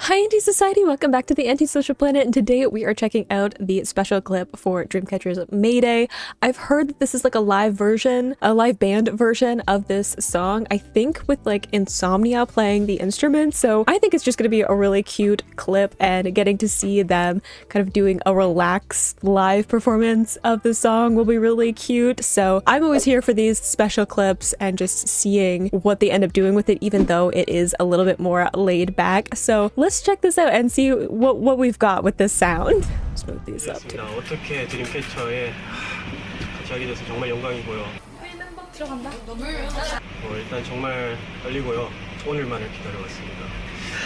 Hi Anti-Society, welcome back to the Antisocial Planet, and today we are checking out the special clip for Dreamcatcher's Mayday. I've heard that this is like a live band version of this song, I think with like Insomnia playing the instruments, so I think it's just going to be a really cute clip, and getting to see them kind of doing a relaxed live performance of the song will be really cute. So I'm always here for these special clips and just seeing what they end up doing with it, even though it is a little bit more laid back. So let's check this out and see what we've got with this sound. Smooth these up too. 어떻게 드림캐쳐에 같이 하게 돼서 정말 영광이고요. 들어간다. 일단 정말 떨리고요. 오늘만을 기다려왔습니다.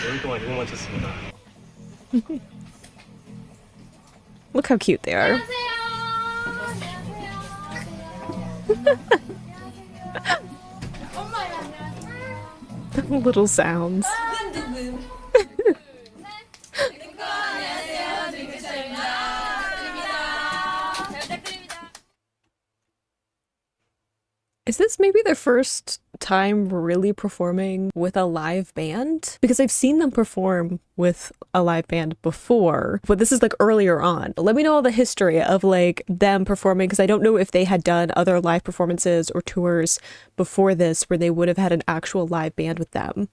오늘 동안 이곡만 쳤습니다. Look how cute they are. Little sounds. Is this maybe their first time really performing with a live band? Because I've seen them perform with a live band before, but this is like earlier on. Let me know all the history of like them performing, because I don't know if they had done other live performances or tours before this where they would have had an actual live band with them.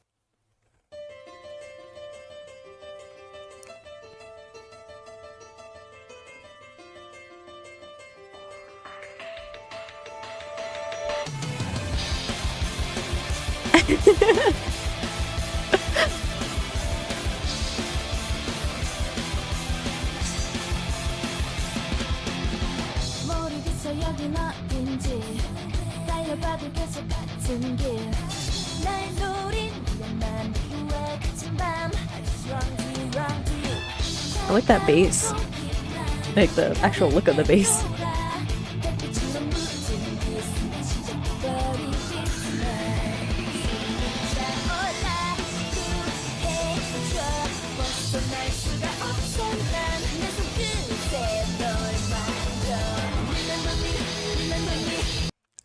I like that bass, like the actual look of the bass.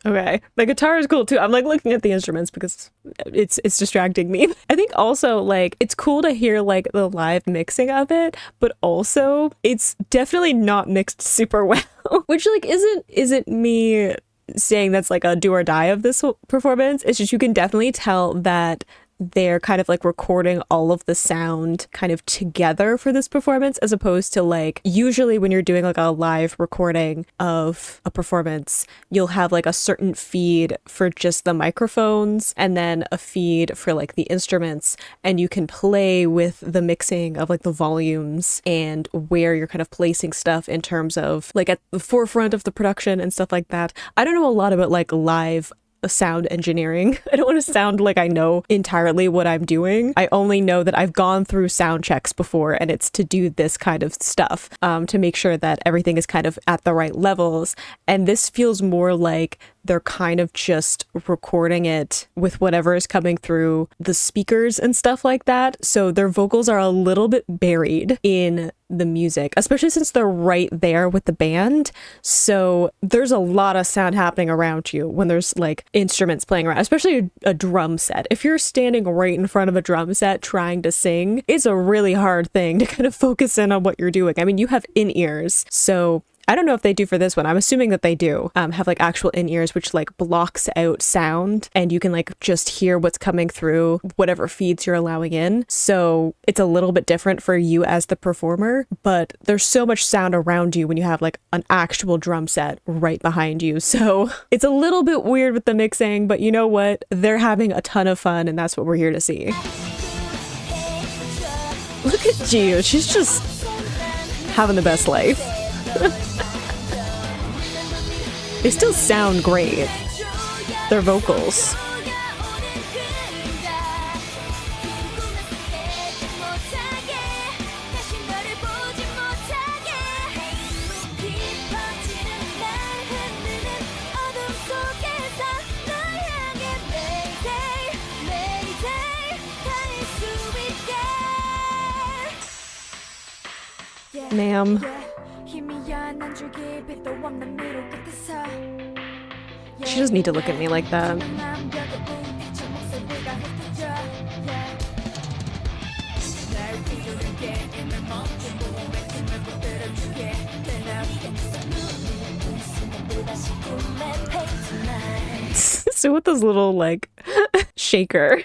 Okay, the guitar is cool too. I'm like looking at the instruments because it's distracting me. I think also like it's cool to hear like the live mixing of it, but also it's definitely not mixed super well, which like isn't me saying that's like a do or die of this performance. It's just you can definitely tell that they're kind of like recording all of the sound kind of together for this performance, as opposed to like usually when you're doing like a live recording of a performance, you'll have like a certain feed for just the microphones and then a feed for like the instruments, and you can play with the mixing of like the volumes and where you're kind of placing stuff in terms of like at the forefront of the production and stuff like that. I don't know a lot about like live sound engineering. I don't want to sound like I know entirely what I'm doing. I only know that I've gone through sound checks before, and it's to do this kind of stuff, to make sure that everything is kind of at the right levels. And this feels more like they're kind of just recording it with whatever is coming through the speakers and stuff like that. So their vocals are a little bit buried in the music, especially since they're right there with the band. So there's a lot of sound happening around you when there's like instruments playing around, especially a drum set. If you're standing right in front of a drum set trying to sing, it's a really hard thing to kind of focus in on what you're doing. I mean, you have in-ears, so I don't know if they do for this one. I'm assuming that they do have like actual in-ears, which like blocks out sound, and you can like just hear what's coming through whatever feeds you're allowing in. So it's a little bit different for you as the performer, but there's so much sound around you when you have like an actual drum set right behind you. So it's a little bit weird with the mixing, but you know what? They're having a ton of fun, and that's what we're here to see. Look at Gio. She's just having the best life. They still sound great. Their vocals. Ma'am. She doesn't need to look at me like that. So with this little like shaker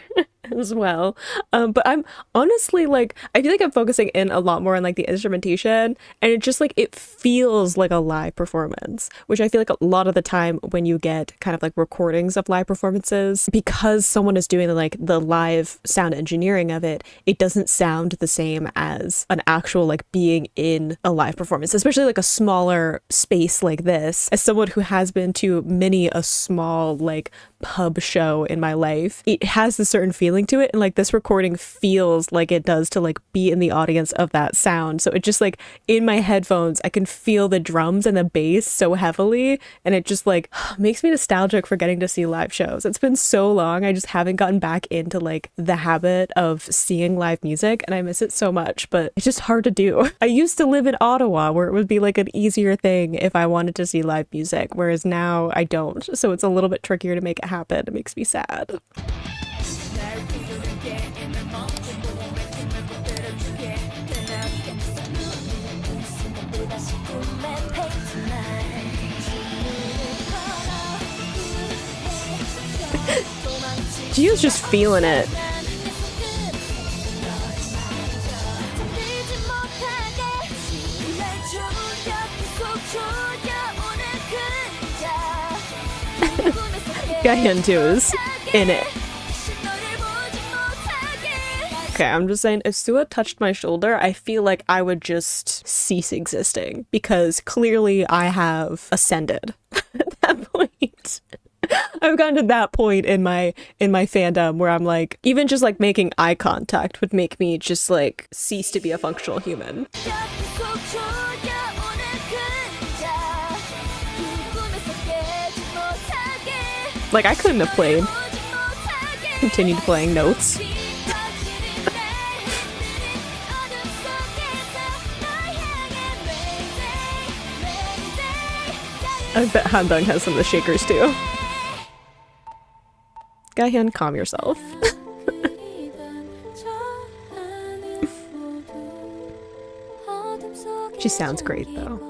as well. But I'm honestly like, I feel like I'm focusing in a lot more on like the instrumentation, and it just like, it feels like a live performance, which I feel like a lot of the time when you get kind of like recordings of live performances, because someone is doing like the live sound engineering of it, it doesn't sound the same as an actual like being in a live performance, especially like a smaller space like this. As someone who has been to many a small like pub show in my life, it has a certain feeling to it, and like this recording feels like it does to like be in the audience of that sound. So it just like, in my headphones I can feel the drums and the bass so heavily, and it just like makes me nostalgic for getting to see live shows. It's been so long, I just haven't gotten back into like the habit of seeing live music, and I miss it so much, but it's just hard to do. I used to live in Ottawa where it would be like an easier thing if I wanted to see live music, whereas now I don't, so it's a little bit trickier to make it happen. It makes me sad. Gio's just feeling it. Gahyun too is in it. Okay, I'm just saying, if Sua touched my shoulder, I feel like I would just cease existing, because clearly I have ascended at that point. I've gotten to that point in my fandom where I'm like, even just like making eye contact would make me just like cease to be a functional human. Like, I couldn't have continued playing notes. I bet Handong has some of the shakers too. Gahyun, calm yourself. She sounds great though.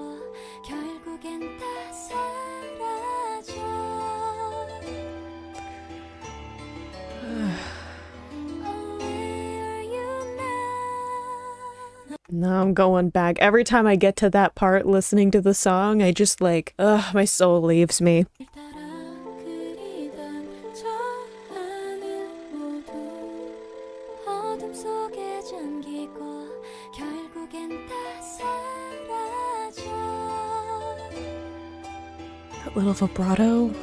No, I'm going back. Every time I get to that part listening to the song, I just like, ugh, my soul leaves me. That little vibrato.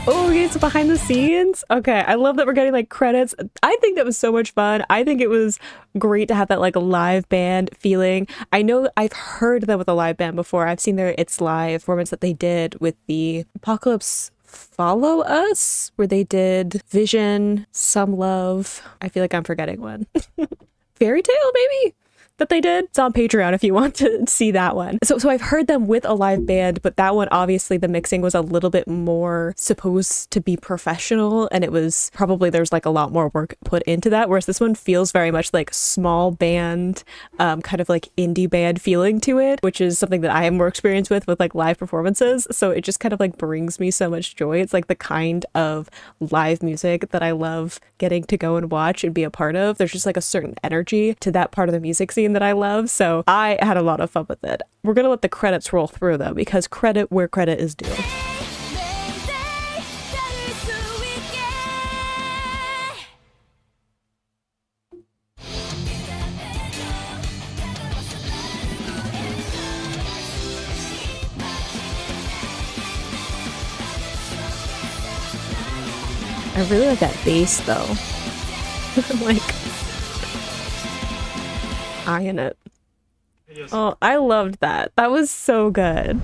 Oh, okay, so behind the scenes? Okay, I love that we're getting like credits. I think that was so much fun. I think it was great to have that like live band feeling. I know I've heard them with a live band before. I've seen their It's Live performance that they did with the Apocalypse Follow Us, where they did Vision, Some Love. I feel like I'm forgetting one. Fairy Tale, maybe? That they did. It's on Patreon if you want to see that one. So I've heard them with a live band, but that one, obviously the mixing was a little bit more supposed to be professional, and it was probably, there's like a lot more work put into that, whereas this one feels very much like small band, kind of like indie band feeling to it, which is something that I have more experience with like live performances. So it just kind of like brings me so much joy. It's like the kind of live music that I love getting to go and watch and be a part of. There's just like a certain energy to that part of the music scene that I love, so I had a lot of fun with it. We're gonna let the credits roll through though, because credit where credit is due. I really like that bass though. Like, eye in it. 팬이었습니다. Oh, I loved that. That was so good.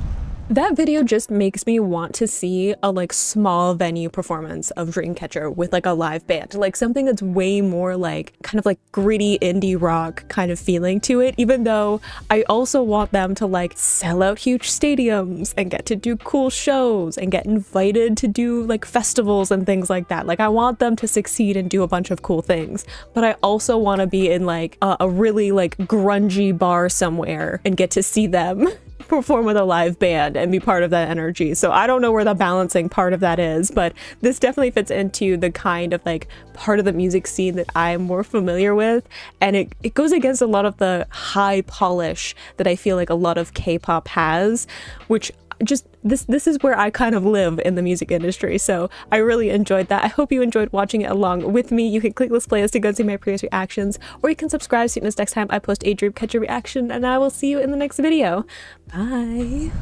That video just makes me want to see a like small venue performance of Dreamcatcher with like a live band, like something that's way more like kind of like gritty indie rock kind of feeling to it, even though I also want them to like sell out huge stadiums and get to do cool shows and get invited to do like festivals and things like that. Like I want them to succeed and do a bunch of cool things, but I also want to be in like a really like grungy bar somewhere and get to see them perform with a live band and be part of that energy. So I don't know where the balancing part of that is, but this definitely fits into the kind of like part of the music scene that I'm more familiar with, and it goes against a lot of the high polish that I feel like a lot of K-pop has, which just this is where I kind of live in the music industry. So I really enjoyed that. I hope you enjoyed watching it along with me. You can click this playlist to go see my previous reactions, or you can subscribe so you know next time I post a Dreamcatcher reaction, and I will see you in the next video. Bye.